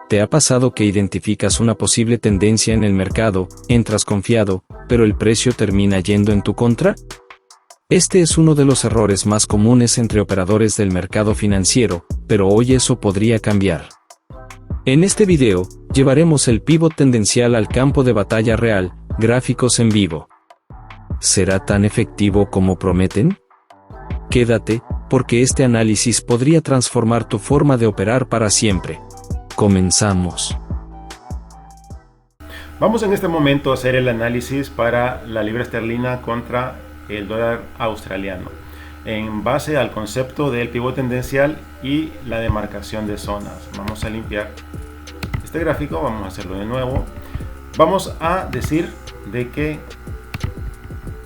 ¿Te ha pasado que identificas una posible tendencia en el mercado, entras confiado, pero el precio termina yendo en tu contra? Este es uno de los errores más comunes entre operadores del mercado financiero, pero hoy eso podría cambiar. En este video, llevaremos el pivot tendencial al campo de batalla real, gráficos en vivo. ¿Será tan efectivo como prometen? Quédate, porque este análisis podría transformar tu forma de operar para siempre. Comenzamos. Vamos en este momento a hacer el análisis para la libra esterlina contra el dólar australiano, en base al concepto del pivot tendencial y la demarcación de zonas. Vamos a limpiar este gráfico, vamos a hacerlo de nuevo. Vamos a decir de que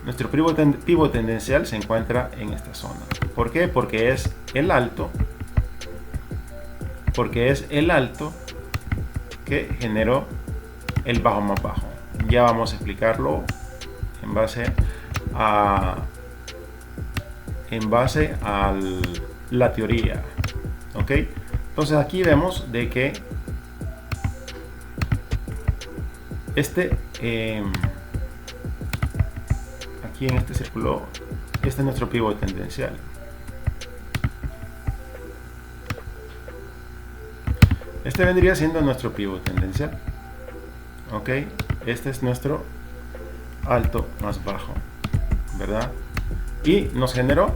nuestro pivot tendencial se encuentra en esta zona. ¿Por qué? Porque es el alto. Porque es el alto que generó el bajo más bajo. Ya vamos a explicarlo en base a la teoría. ¿Ok? Entonces aquí vemos de que aquí en este círculo, este es nuestro pivot tendencial. Este vendría siendo nuestro pivot tendencial. Ok, este es nuestro alto más bajo, ¿verdad? Y nos generó,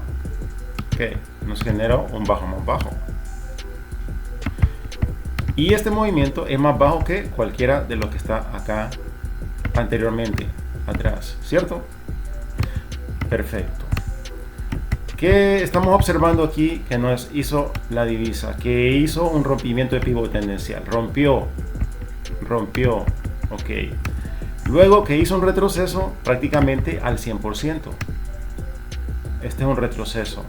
¿qué? Nos generó un bajo más bajo. Y este movimiento es más bajo que cualquiera de lo que está acá anteriormente, atrás, ¿cierto? Perfecto. ¿Qué estamos observando aquí que nos hizo la divisa? Que hizo un rompimiento de pivot tendencial. Rompió. Ok. Luego que hizo un retroceso prácticamente al 100%. Este es un retroceso.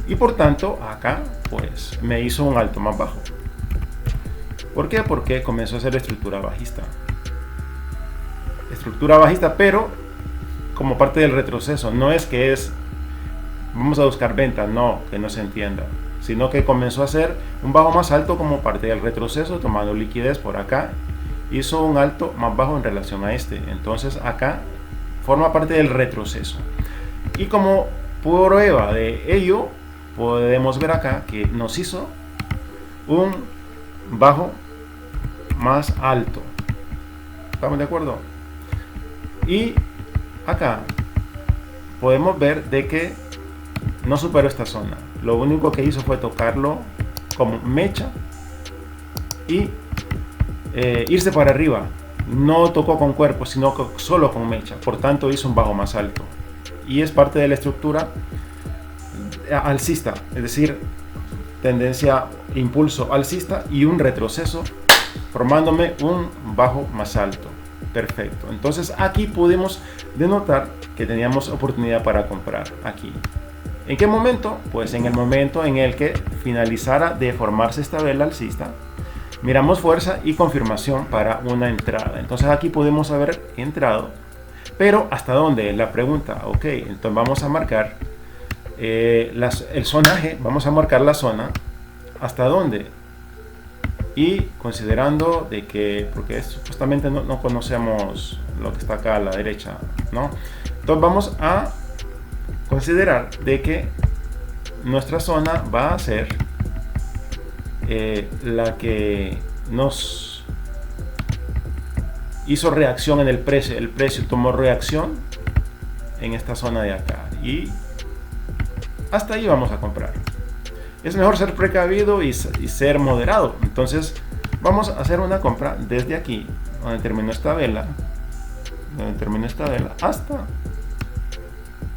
Y por tanto, acá, pues, me hizo un alto más bajo. ¿Por qué? Porque comenzó a hacer estructura bajista. Estructura bajista, pero como parte del retroceso. No es que vamos a buscar venta, no, que no se entienda, sino que comenzó a hacer un bajo más alto como parte del retroceso, tomando liquidez por acá, hizo un alto más bajo en relación a este. Entonces acá forma parte del retroceso, y como prueba de ello podemos ver acá que nos hizo un bajo más alto. ¿Estamos de acuerdo? Y acá podemos ver de que no superó esta zona. Lo único que hizo fue tocarlo como mecha y irse para arriba. No tocó con cuerpo, sino solo con mecha. Por tanto hizo un bajo más alto. Y es parte de la estructura alcista. Es decir, tendencia, impulso alcista y un retroceso, formándome un bajo más alto. Perfecto. Entonces aquí pudimos denotar que teníamos oportunidad para comprar aquí. ¿En qué momento? Pues en el momento en el que finalizara de formarse esta vela alcista, miramos fuerza y confirmación para una entrada. Entonces aquí pudimos haber entrado, pero ¿hasta dónde? La pregunta. Ok, entonces vamos a marcar el zonaje, vamos a marcar la zona. ¿Hasta dónde? Y considerando de que, porque supuestamente no conocemos lo que está acá a la derecha, ¿no? Entonces vamos a considerar de que nuestra zona va a ser la que nos hizo reacción en el precio. El precio tomó reacción en esta zona de acá, y hasta ahí vamos a comprar. Es mejor ser precavido y ser moderado. Entonces vamos a hacer una compra desde aquí, donde terminó esta vela,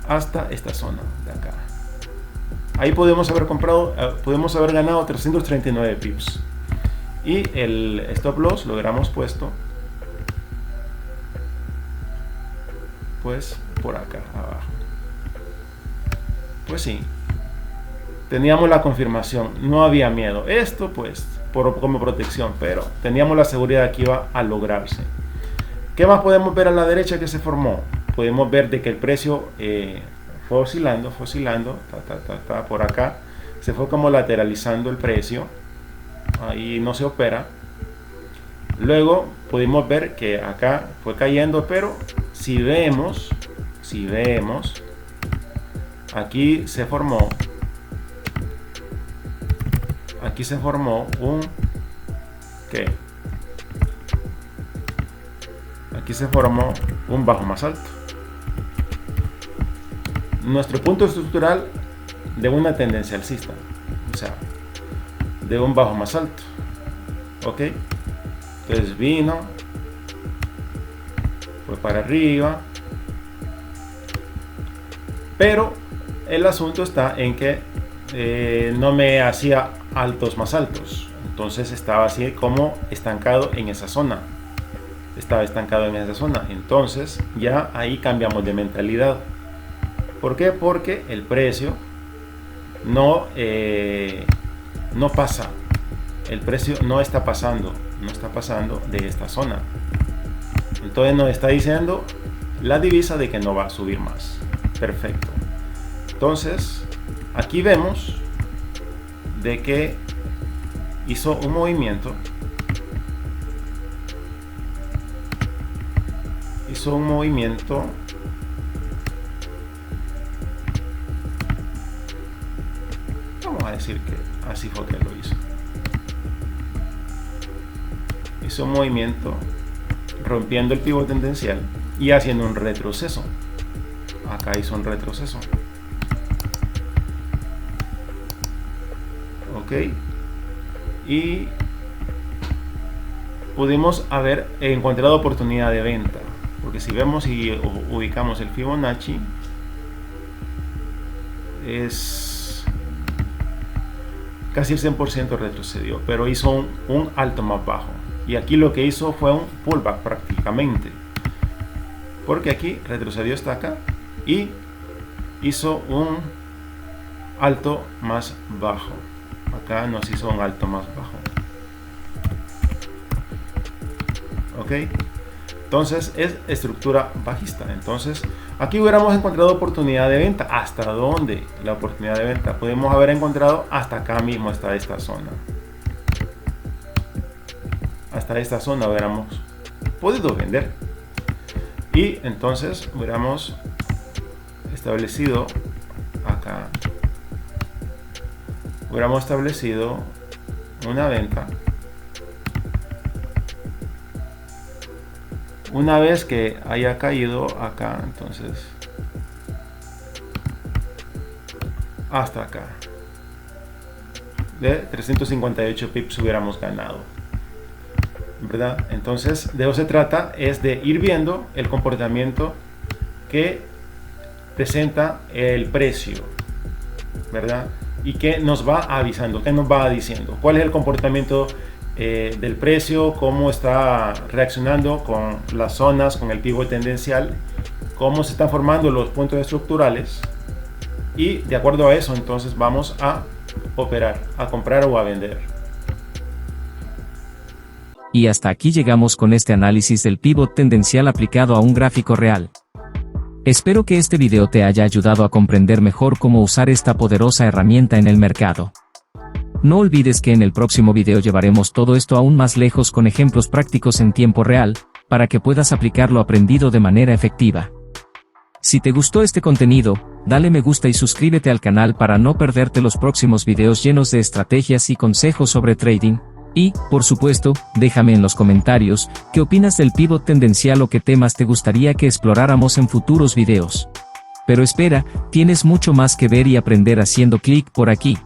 hasta esta zona de acá. Ahí podemos haber comprado, podemos haber ganado 339 pips. Y el stop loss lo hubiéramos puesto pues por acá abajo. Pues sí, teníamos la confirmación, no había miedo. Esto pues como protección, pero teníamos la seguridad que iba a lograrse. ¿Qué más podemos ver a la derecha que se formó? Podemos ver de que el precio fue oscilando, por acá. Se fue como lateralizando el precio. ahí no se opera. Luego pudimos ver que acá fue cayendo, pero si vemos, aquí se formó un ¿qué? Aquí se formó un bajo más alto. Nuestro punto estructural de una tendencia alcista, o sea, de un bajo más alto. Ok, entonces vino, fue para arriba, pero el asunto está en que no me hacía altos más altos, entonces estaba así como estancado en esa zona. Entonces ya ahí cambiamos de mentalidad. ¿Por qué? Porque el precio no pasa, el precio no está pasando de esta zona. Entonces nos está diciendo la divisa de que no va a subir más. Perfecto. Entonces aquí vemos de que hizo un movimiento. Vamos a decir que así fue que lo hizo. Hizo un movimiento rompiendo el pivote tendencial y haciendo un retroceso. Acá hizo un retroceso. Ok. Y pudimos haber encontrado oportunidad de venta. Porque si vemos y ubicamos el Fibonacci, es casi el 100% retrocedió, pero hizo un alto más bajo. Y aquí lo que hizo fue un pullback prácticamente. Porque aquí retrocedió hasta acá y hizo un alto más bajo. Acá nos hizo un alto más bajo. Ok. Entonces es estructura bajista. Entonces aquí hubiéramos encontrado oportunidad de venta. ¿Hasta dónde la oportunidad de venta? Podemos haber encontrado hasta acá mismo, hasta esta zona. Hasta esta zona hubiéramos podido vender. Y entonces hubiéramos establecido acá. Hubiéramos establecido una venta. Una vez que haya caído acá, entonces hasta acá de 358 pips hubiéramos ganado, ¿verdad? Entonces de eso se trata, es de ir viendo el comportamiento que presenta el precio, ¿verdad? Y que nos va avisando, que nos va diciendo cuál es el comportamiento del precio, cómo está reaccionando con las zonas, con el pivote tendencial, cómo se están formando los puntos estructurales, y de acuerdo a eso entonces vamos a operar, a comprar o a vender. Y hasta aquí llegamos con este análisis del pivot tendencial aplicado a un gráfico real. Espero que este video te haya ayudado a comprender mejor cómo usar esta poderosa herramienta en el mercado. No olvides que en el próximo video llevaremos todo esto aún más lejos con ejemplos prácticos en tiempo real, para que puedas aplicar lo aprendido de manera efectiva. Si te gustó este contenido, dale me gusta y suscríbete al canal para no perderte los próximos videos llenos de estrategias y consejos sobre trading. Y, por supuesto, déjame en los comentarios qué opinas del pivot tendencial o qué temas te gustaría que exploráramos en futuros videos. Pero espera, tienes mucho más que ver y aprender haciendo clic por aquí.